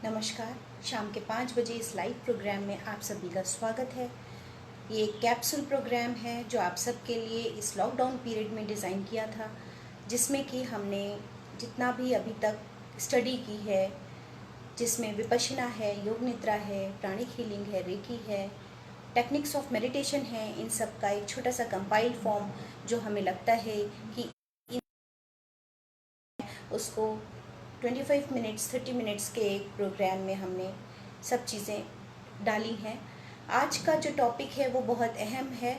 नमस्कार। शाम के 5 बजे इस लाइव प्रोग्राम में आप सभी का स्वागत है। ये एक कैप्सूल प्रोग्राम है जो आप सबके लिए इस लॉकडाउन पीरियड में डिज़ाइन किया था, जिसमें कि हमने जितना भी अभी तक स्टडी की है, जिसमें विपश्यना है, योग निद्रा है, प्राणिक हीलिंग है, रेकी है, टेक्निक्स ऑफ मेडिटेशन है, इन सब का एक छोटा सा कंपाइल्ड फॉर्म जो हमें लगता है कि उसको 25 मिनट्स 30 मिनट्स के एक प्रोग्राम में हमने सब चीज़ें डाली हैं। आज का जो टॉपिक है वो बहुत अहम है,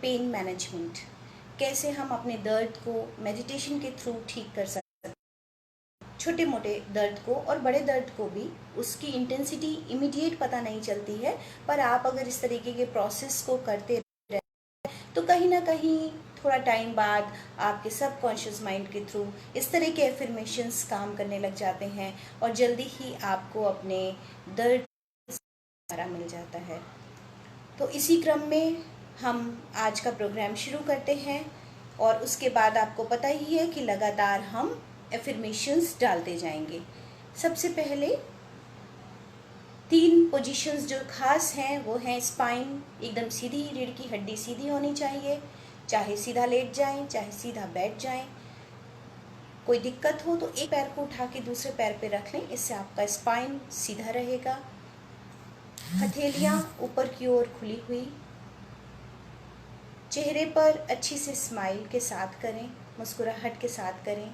पेन मैनेजमेंट। कैसे हम अपने दर्द को मेडिटेशन के थ्रू ठीक कर सकते हैं, छोटे मोटे दर्द को और बड़े दर्द को भी। उसकी इंटेंसिटी इमीडिएट पता नहीं चलती है, पर आप अगर इस तरीके के प्रोसेस को करते तो कहीं ना कहीं थोड़ा टाइम बाद आपके सबकॉन्शियस माइंड के थ्रू इस तरह के एफर्मेशंस काम करने लग जाते हैं और जल्दी ही आपको अपने दर्द से छुटकारा मिल जाता है। तो इसी क्रम में हम आज का प्रोग्राम शुरू करते हैं और उसके बाद आपको पता ही है कि लगातार हम एफर्मेशंस डालते जाएंगे। सबसे पहले 3 पोजीशंस जो खास हैं वो हैं स्पाइन, एकदम सीधी, रीढ़ की हड्डी सीधी होनी चाहिए। चाहे सीधा लेट जाएं, चाहे सीधा बैठ जाएं। कोई दिक्कत हो तो एक पैर को उठा के दूसरे पैर पे रख लें, इससे आपका स्पाइन सीधा रहेगा। हथेलियां ऊपर की ओर खुली हुई, चेहरे पर अच्छी से स्माइल के साथ करें, मुस्कुराहट के साथ करें।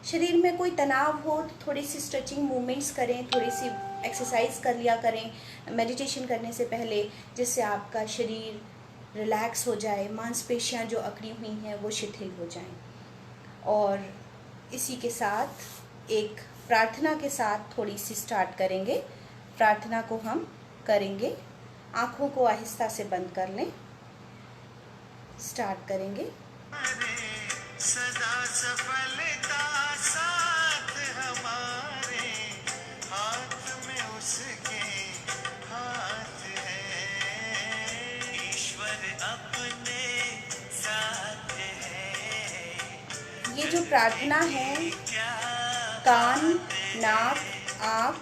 शरीर में कोई तनाव हो तो थोड़ी सी स्ट्रेचिंग मूवमेंट्स करें, थोड़ी सी एक्सरसाइज कर लिया करें मेडिटेशन करने से पहले, जिससे आपका शरीर रिलैक्स हो जाए, मांसपेशियां जो अकड़ी हुई हैं वो शिथिल हो जाएं। और इसी के साथ एक प्रार्थना के साथ थोड़ी सी स्टार्ट करेंगे। प्रार्थना को हम करेंगे, आँखों को आहिस्ता से बंद कर लें। स्टार्ट करेंगे। सदा सफलता साथ हमारे, हाथ में उसके हाथ है, ईश्वर अपने साथ है। ये जो प्रार्थना है कान, नाक, आँख,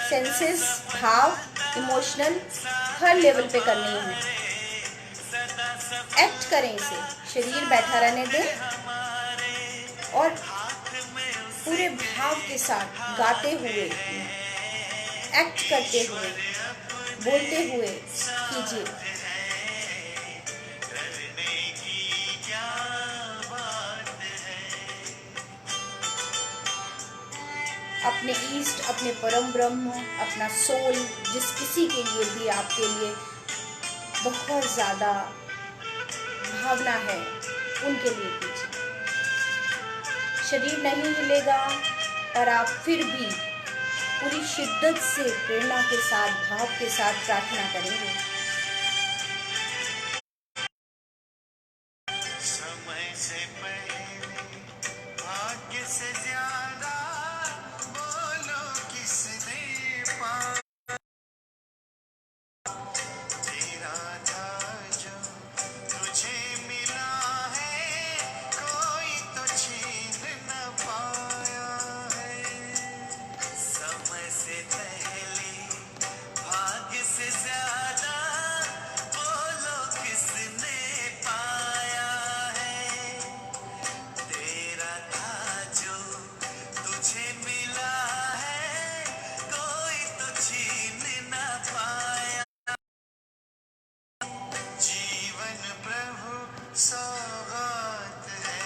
सेंसेस, भाव, इमोशनल हर लेवल पे करनी है। एक्ट करें इसे, शरीर बैठा रहने दें और पूरे भाव के साथ गाते हुए, एक्ट करते हुए, बोलते हुए कीजिए। अपने ईस्ट, अपने परम ब्रह्म, अपना सोल, जिस किसी के लिए भी आपके लिए बहुत ज़्यादा भावना है, उनके लिए कीजिए। शरीर नहीं हिलेगा और आप फिर भी पूरी शिद्दत से प्रेरणा के साथ, भाव के साथ प्रार्थना करेंगे। समय से पहले, भाग्य से ज्यादा, बोलो किसने पाया, तेरा था जो तुझे मिला है, कोई तो छीन न पाया है। समय से पहले, भाग्य से ज्यादा, बोलो किसने पाया है, तेरा था जो तुझे मिला है, कोई तो छीन न पाया। जीवन प्रभु सौगात है,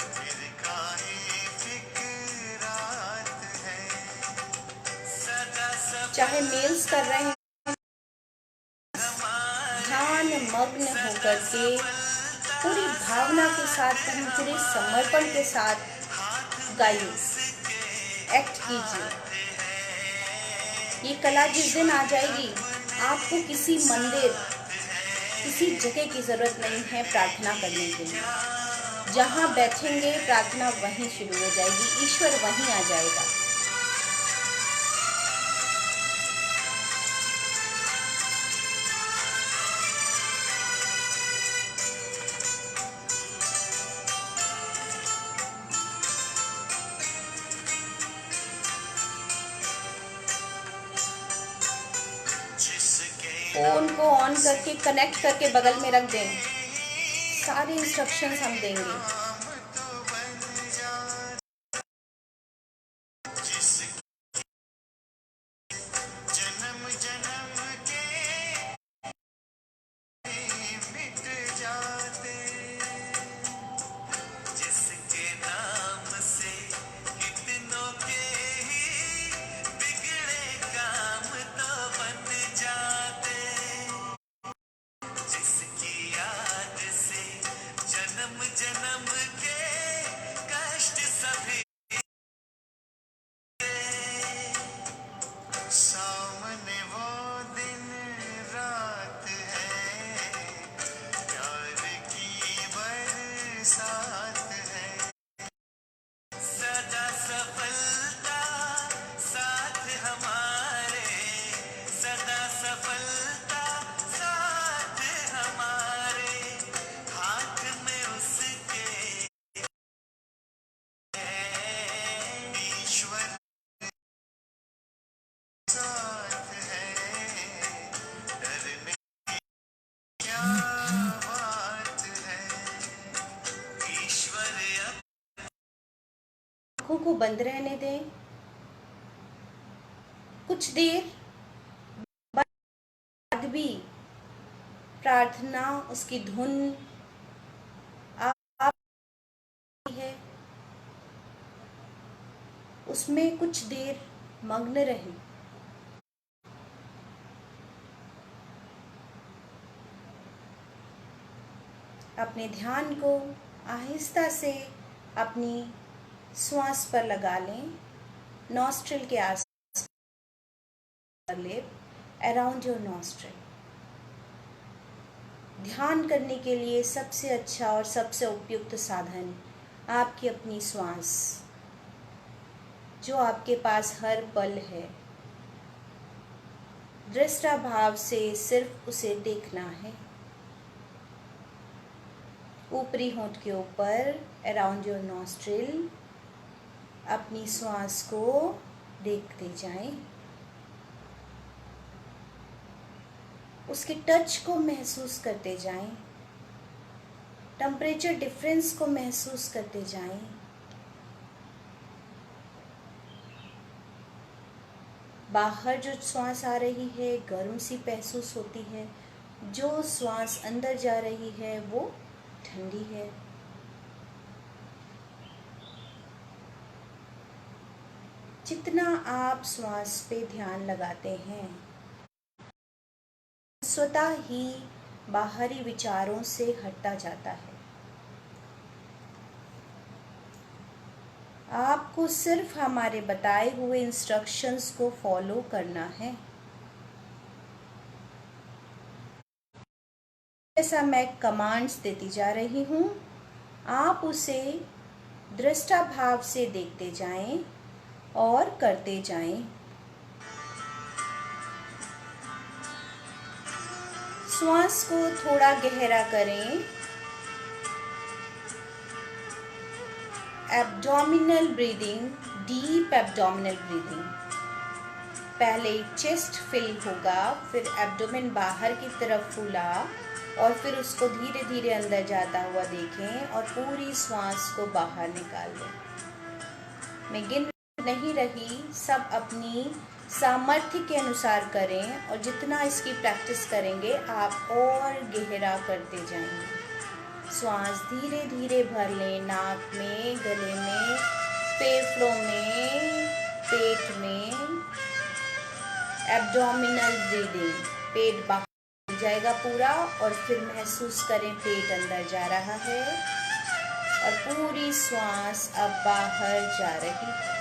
फिर काहे फिक्रात है, सदा चाहे मेल्स कर रहे हैं, ध्यान मग्न होकर के पूरी भावना के साथ, पूरे समर्पण के साथ गाइए, एक्ट कीजिए। ये कला जिस दिन आ जाएगी, आपको किसी मंदिर, किसी जगह की ज़रूरत नहीं है प्रार्थना करने के लिए। जहाँ बैठेंगे प्रार्थना वहीं शुरू हो जाएगी, ईश्वर वहीं आ जाएगा। फ़ोन को ऑन करके कनेक्ट करके बगल में रख दें। सारे इंस्ट्रक्शंस हम देंगे। सामने वो दिन रात है, प्यार की बरसात है, सदा सफलता साथ हमारे, सदा सफलता साथ हमारे, हाथ में उसके ईश्वर साथ है, डरने क्या बात है, ईश्वर आँखों को बंद रहने दें। कुछ देर बाद भी प्रार्थना, उसकी धुन आप है, उसमें कुछ देर मग्न रहें। अपने ध्यान को आहिस्ता से अपनी श्वास पर लगा लें। नॉस्ट्रिल के आस लें, अराउंड योर नॉस्ट्रिल। ध्यान करने के लिए सबसे अच्छा और सबसे उपयुक्त साधन आपकी अपनी श्वास, जो आपके पास हर पल है। दृष्टा भाव से सिर्फ उसे देखना है। ऊपरी होंठ के ऊपर अराउंड योर नॉस्ट्रिल अपनी श्वास को देखते जाएं। उसके टच को महसूस करते जाएं। टेम्परेचर डिफरेंस को महसूस करते जाएं। बाहर जो श्वास आ रही है गर्म सी महसूस होती है, जो श्वास अंदर जा रही है वो ठंडी है। जितना आप श्वास पे ध्यान लगाते हैं, स्वतः ही बाहरी विचारों से हटता जाता है। आपको सिर्फ हमारे बताए हुए इंस्ट्रक्शंस को फॉलो करना है। जैसा मैं कमांड्स देती जा रही हूँ, आप उसे दृष्टा भाव से देखते जाएं और करते जाएं। श्वास को थोड़ा गहरा करें। Abdominal breathing, deep abdominal breathing. पहले चेस्ट फिल होगा, फिर एब्डोमेन बाहर की तरफ फूला और फिर उसको धीरे धीरे अंदर जाता हुआ देखें और पूरी श्वास को बाहर निकाल दें। मैं गिन नहीं रही, सब अपनी सामर्थ्य के अनुसार करें और जितना इसकी प्रैक्टिस करेंगे आप और गहरा करते जाएंगे। श्वास धीरे धीरे भर लें, नाक में, गले में, फेफड़ों में, पेट में। एब्डोमिनल ब्रीदिंग, पेट बाहर जाएगा पूरा और फिर महसूस करें पेट अंदर जा रहा है और पूरी श्वास अब बाहर जा रही है।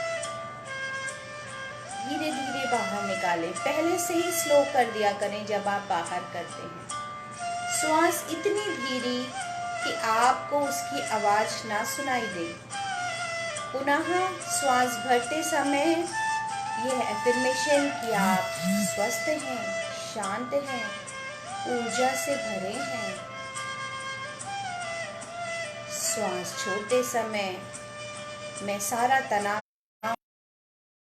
धीरे धीरे बाहर निकालें। पहले से ही स्लो कर दिया करें जब आप बाहर करते हैं। श्वास इतनी धीरे कि आपको उसकी आवाज़ ना सुनाई दे। पुनः श्वास भरते समय यह एफर्मेशन कि आप स्वस्थ हैं, शांत हैं, ऊर्जा से भरे हैं। श्वास छोड़ते समय मैं सारा तनाव,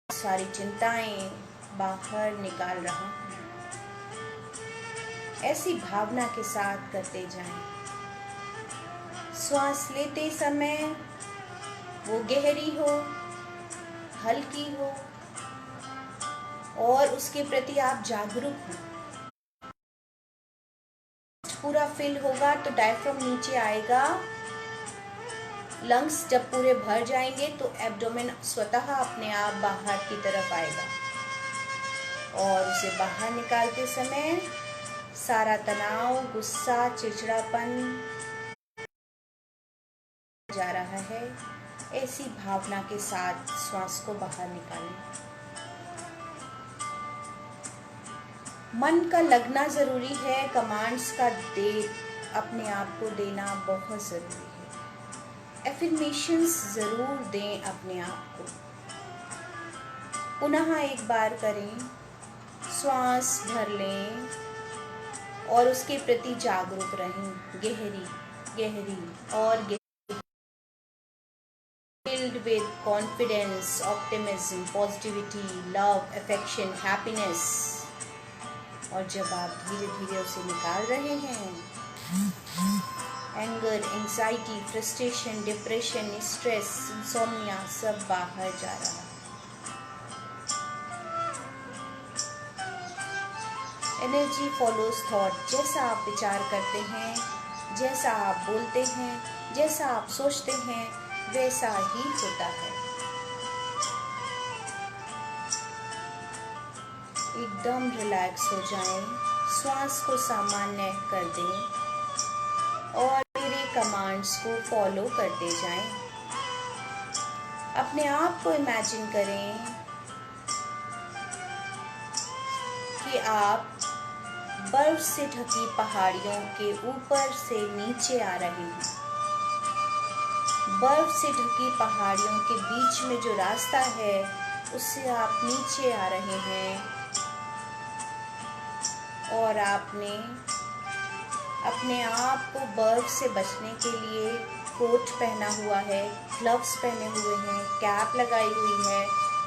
सारी चिंताएं बाहर निकाल रहा हूँ। ऐसी भावना के साथ करते जाएं। श्वास लेते समय वो गहरी हो, हल्की हो और उसके प्रति आप जागरूक हो। पूरा फिल होगा तो डायफ्राम नीचे आएगा। लंग्स जब पूरे भर जाएंगे तो एब्डोमेन स्वतः अपने आप बाहर की तरफ आएगा और उसे बाहर निकालते समय सारा तनाव, गुस्सा, चिड़चिड़ापन जा रहा है। ऐसी भावना के साथ श्वास को बाहर निकालें। मन का लगना ज़रूरी है, कमांड्स का अपने आप को देना बहुत ज़रूरी है। एफर्मेशंस ज़रूर दें अपने आप को। पुनः एक बार करें, श्वास भर लें और उसके प्रति जागरूक रहें। गहरी गहरी और गहरी, filled with confidence, optimism, positivity, love, affection, happiness। और जब आप धीरे धीरे उसे निकाल रहे हैं, anger, anxiety, frustration, depression, stress, insomnia सब बाहर जा रहा है। Energy follows thought. जैसा आप विचार करते हैं, जैसा आप बोलते हैं, जैसा आप सोचते हैं, वैसा ही होता है। एकदम रिलैक्स हो जाएं, श्वास को सामान्य कर दें और मेरे कमांड्स को फॉलो करते जाएं। अपने आप को इमेजिन करें कि आप बर्फ से ढकी पहाड़ियों के ऊपर से नीचे आ रहे हैं। बर्फ से ढकी पहाड़ियों के बीच में जो रास्ता है उससे आप नीचे आ रहे हैं और आपने अपने आप को बर्फ से बचने के लिए कोट पहना हुआ है, ग्लव्स पहने हुए हैं, कैप लगाई हुई है,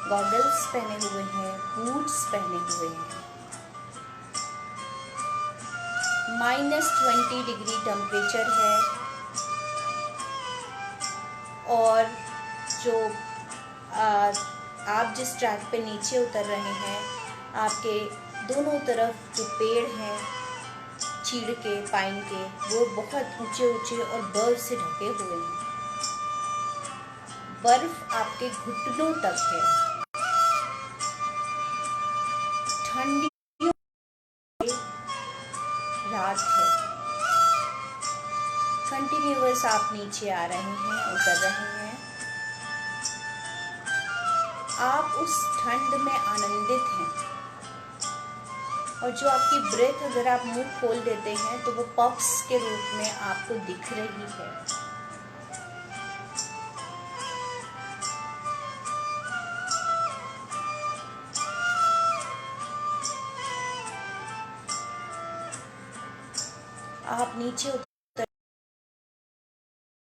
गॉगल्स पहने हुए हैं, बूट्स पहने हुए हैं। -20 डिग्री टेम्परेचर है और जो आप जिस ट्रैक पे नीचे उतर रहे हैं, आपके दोनों तरफ जो पेड़ हैं चीड़ के, पाइन के, वो बहुत ऊंचे ऊंचे और बर्फ से ढके हुए हैं। बर्फ आपके घुटनों तक है। ठंडी रात है। कंटिन्यूअस आप नीचे आ रहे हैं, उतर रहे हैं। आप उस ठंड में आनंदित हैं और जो आपकी ब्रेथ, अगर आप मुंह खोल देते हैं तो वो पफ्स के रूप में आपको दिख रही है। आप नीचे उतर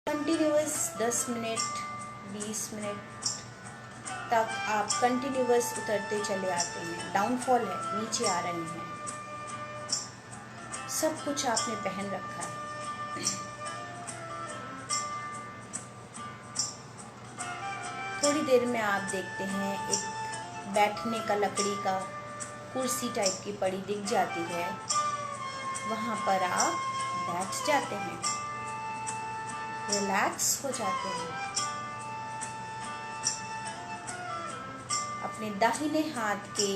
कंटिन्यूअस 10 मिनट 20 मिनट तक आप कंटिन्यूअस उतरते चले आते हैं। डाउनफॉल है, नीचे आ रहे हैं। सब कुछ आपने पहन रखा है। थोड़ी देर में आप देखते हैं एक बैठने का लकड़ी का कुर्सी टाइप की पड़ी दिख जाती है। वहाँ पर आप बैठ जाते हैं, रिलैक्स हो जाते हैं। अपने दाहिने हाथ के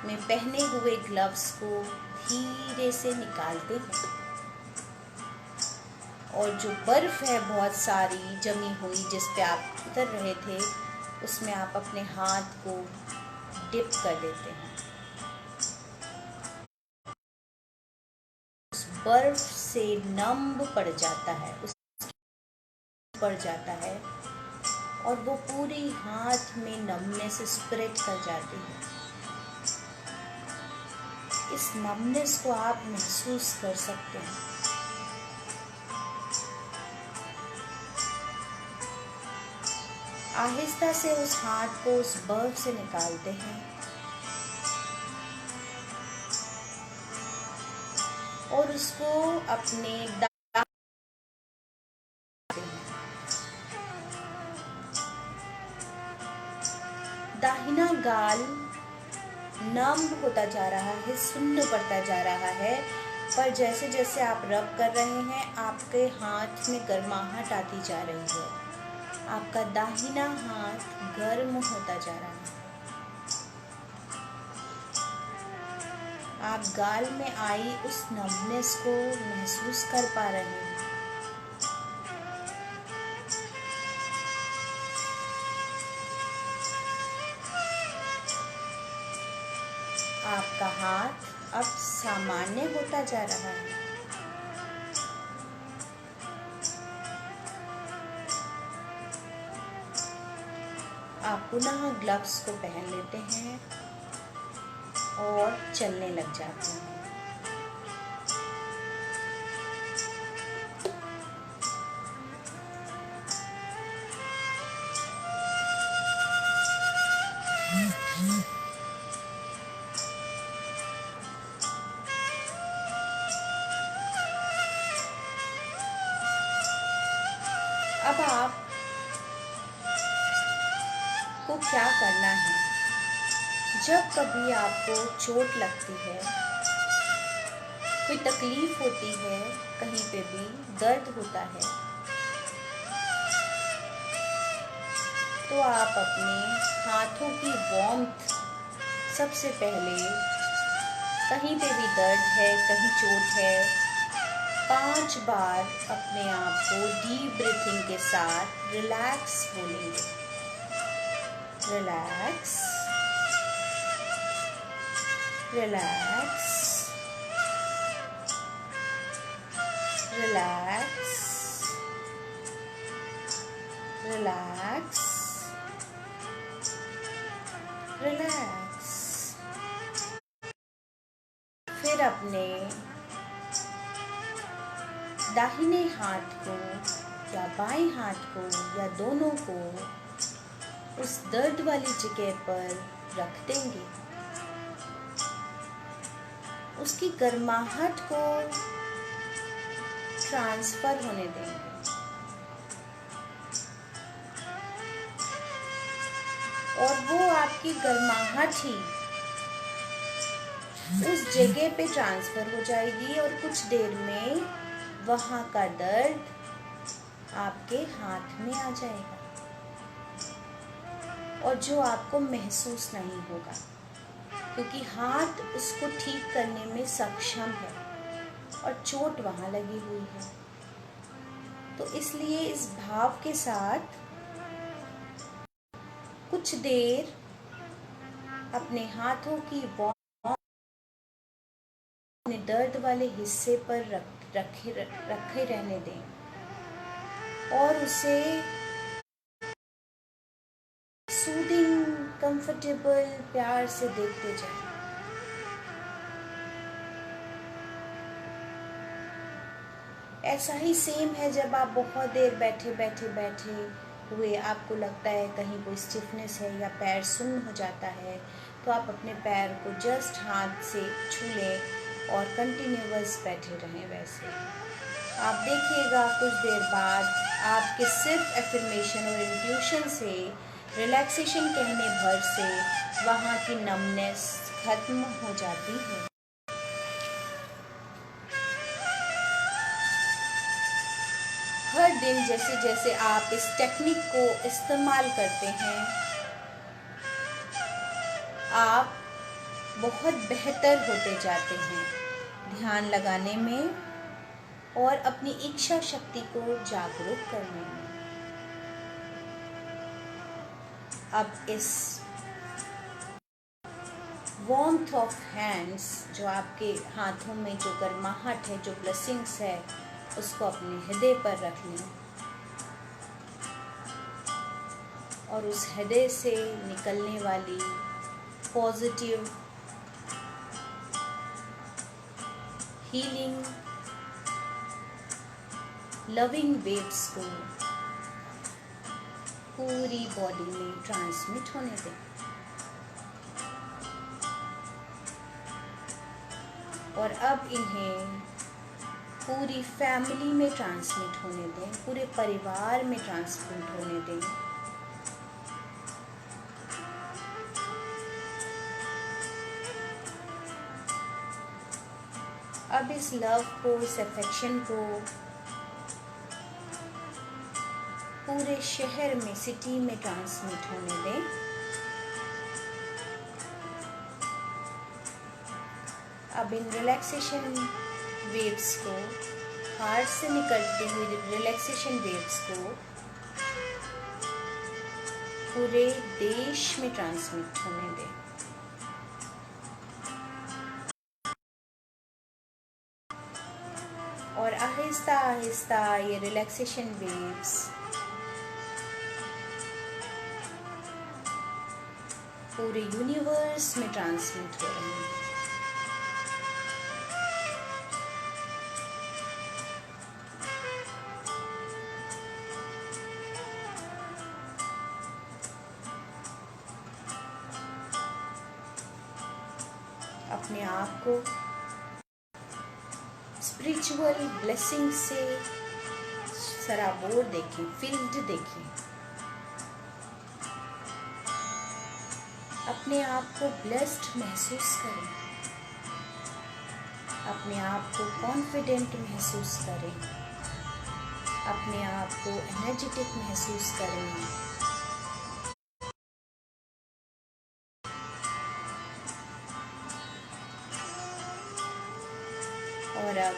में पहने हुए ग्लव्स को धीरे से निकालते हैं और जो बर्फ है बहुत सारी जमी हुई जिस पे आप उतर रहे थे, उसमें आप अपने हाथ को डिप कर देते हैं। उस बर्फ से नम पड़ जाता है, पड़ जाता है और वो पूरी हाथ में नमनेस स्प्रेड कर जाती है। इस नमनेस को आप महसूस कर सकते हैं। आहिस्ता से उस हाथ को उस बर्फ से निकालते हैं उसको अपने दाहिना गाल नम होता जा रहा है, सुन्न पड़ता जा रहा है, पर जैसे जैसे आप रब कर रहे हैं आपके हाथ में गर्माहट आती जा रही है। आपका दाहिना हाथ गर्म होता जा रहा है। आप गाल में आई उस नमनेस को महसूस कर पा रहे हैं। आपका हाथ अब सामान्य होता जा रहा है। आप पुनः ग्लव्स को पहन लेते हैं और चलने लग जाते हैं। अब आप को क्या करना है, जब कभी आपको चोट लगती है, कोई तकलीफ होती है, कहीं पे भी दर्द होता है, तो आप अपने हाथों की वार्मथ सबसे पहले, कहीं पे भी दर्द है, कहीं चोट है, 5 बार अपने आप को डीप ब्रीथिंग के साथ रिलैक्स बोलेंगे। Relax, relax, relax, relax, relax. फिर अपने दाहिने हाथ को या बाएं हाथ को या दोनों को उस दर्द वाली जगह पर रख देंगे। उसकी गर्माहट को ट्रांसफर होने देंगे। और वो आपकी गर्माहट ही उस जगह पे ट्रांसफर हो जाएगी और कुछ देर में वहाँ का दर्द आपके हाथ में आ जाएगा और जो आपको महसूस नहीं होगा, क्योंकि हाथ उसको ठीक करने में सक्षम है और चोट वहाँ लगी हुई है। तो इसलिए इस भाव के साथ कुछ देर अपने हाथों की अपने दर्द वाले हिस्से पर रखे रहने दें और उसे सूदिंग, कंफर्टेबल, प्यार से देखते जाएं। ऐसा ही सेम है जब आप बहुत देर बैठे हुए आपको लगता है कहीं कोई स्टिफनेस है या पैर सुन्न हो जाता है, तो आप अपने पैर को जस्ट हाथ से छू लें और कंटिन्यूअस बैठे रहें। वैसे आप देखिएगा कुछ देर बाद आपके सिर्फ एफर्मेशन और इंट्यूशन से, रिलैक्सेशन कहने भर से वहाँ की नमनेस खत्म हो जाती है। हर दिन जैसे जैसे आप इस टेक्निक को इस्तेमाल करते हैं, आप बहुत बेहतर होते जाते हैं ध्यान लगाने में और अपनी इच्छा शक्ति को जागरूक करने में। अब इस वार्मथ ऑफ हैंड्स, जो आपके हाथों में जो गर्माहट है, जो ब्लेसिंग्स है, उसको अपने हृदय पर रख लें और उस हृदय से निकलने वाली पॉजिटिव हीलिंग लविंग वेव्स को पूरी बॉडी में ट्रांसमिट होने दें। और अब इन्हें पूरी फैमिली में ट्रांसमिट होने दें, पूरे परिवार में ट्रांसमिट होने दें। अब इस लव को, इस अफेक्शन को पूरे शहर में, सिटी में ट्रांसमिट होने दें। अब इन रिलैक्सेशन वेव्स को, हार्ट से निकलते हुए रिलैक्सेशन वेव्स को पूरे देश में ट्रांसमिट होने दें। और आहिस्ता आहिस्ता ये रिलैक्सेशन वेव्स पूरे यूनिवर्स में ट्रांसमिट हो रहे हैं। अपने आप को स्पिरिचुअल ब्लेसिंग से सराबोर देखें, फिल्ड देखें। अपने आप को ब्लेस्ड महसूस करें, अपने आप को कॉन्फिडेंट महसूस करें, अपने आप को एनर्जेटिक महसूस करें। और अब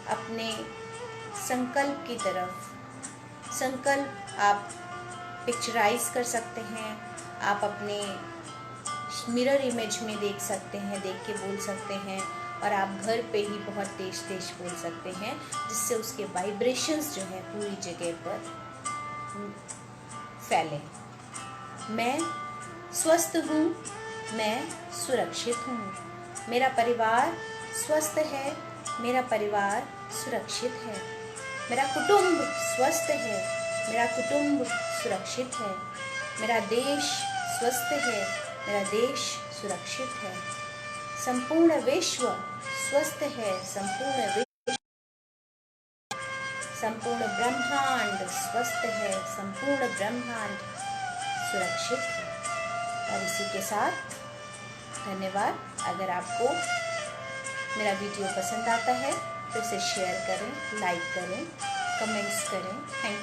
अपने संकल्प की तरफ, संकल्प आप पिक्चराइज कर सकते हैं, आप अपने मिरर इमेज में देख सकते हैं, देख के बोल सकते हैं, और आप घर पे ही बहुत तेज तेज बोल सकते हैं, जिससे उसके वाइब्रेशंस जो है पूरी जगह पर फैलें। मैं स्वस्थ हूँ, मैं सुरक्षित हूँ, मेरा परिवार स्वस्थ है, मेरा परिवार सुरक्षित है, मेरा कुटुंब स्वस्थ है, मेरा कुटुंब सुरक्षित है, मेरा देश स्वस्थ है, मेरा देश सुरक्षित है, संपूर्ण विश्व स्वस्थ है, संपूर्ण ब्रह्मांड स्वस्थ है, संपूर्ण ब्रह्मांड सुरक्षित है। और इसी के साथ धन्यवाद। अगर आपको मेरा वीडियो पसंद आता है तो इसे शेयर करें, लाइक करें, कमेंट्स करें। थैंक